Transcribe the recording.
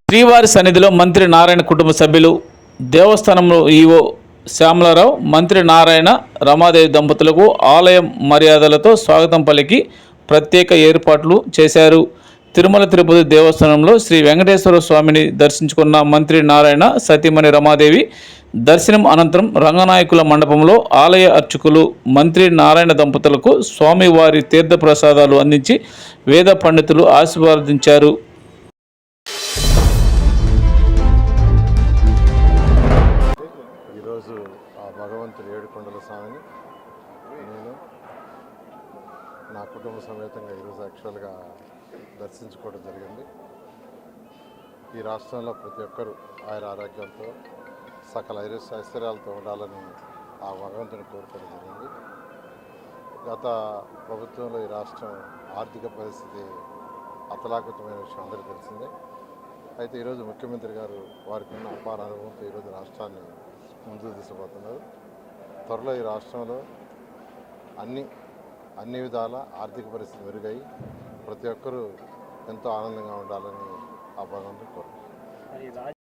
శ్రీవారి సన్నిధిలో మంత్రి నారాయణ కుటుంబ సభ్యులు, దేవస్థానంలో ఈవో శ్యామలారావు, మంత్రి నారాయణ, రమాదేవి దంపతులకు ఆలయ మర్యాదలతో స్వాగతం పలికి ప్రత్యేక ఏర్పాట్లు చేశారు. తిరుమల తిరుపతి దేవస్థానంలో శ్రీ వెంకటేశ్వర స్వామిని దర్శించుకున్న మంత్రి నారాయణ, సతీమణి రమాదేవి దర్శనం అనంతరం రంగనాయకుల మండపంలో ఆలయ అర్చకులు మంత్రి నారాయణ దంపతులకు స్వామివారి తీర్థప్రసాదాలు అందించి వేద పండితులు ఆశీర్వదించారు. ఈరోజు ఆ భగవంతుడి ఏడుకొండల స్వామిని నేను నా కుటుంబ సమేతంగా ఈరోజు యాక్చువల్గా దర్శించుకోవడం జరిగింది. ఈ రాష్ట్రంలో ప్రతి ఒక్కరూ ఆయన ఆరోగ్యంతో సకల ఐశ్వర్యాలతో ఉండాలని ఆ భగవంతుని కోరుకోవడం జరిగింది. గత ప్రభుత్వంలో ఈ రాష్ట్రం ఆర్థిక పరిస్థితి అతలాకుతమైన విషయం అందరికీ తెలిసిందే. అయితే ఈరోజు ముఖ్యమంత్రి గారు వారికి ఉన్న అపార అనుభవంతో ఈరోజు రాష్ట్రాన్ని ముందుకు తీసుకుపోతున్నారు. త్వరలో ఈ రాష్ట్రంలో అన్ని విధాల ఆర్థిక పరిస్థితి మెరుగై ప్రతి ఒక్కరూ ఎంతో ఆనందంగా ఉండాలని ఆ భగవంతుని కోరుకుంటున్నారు.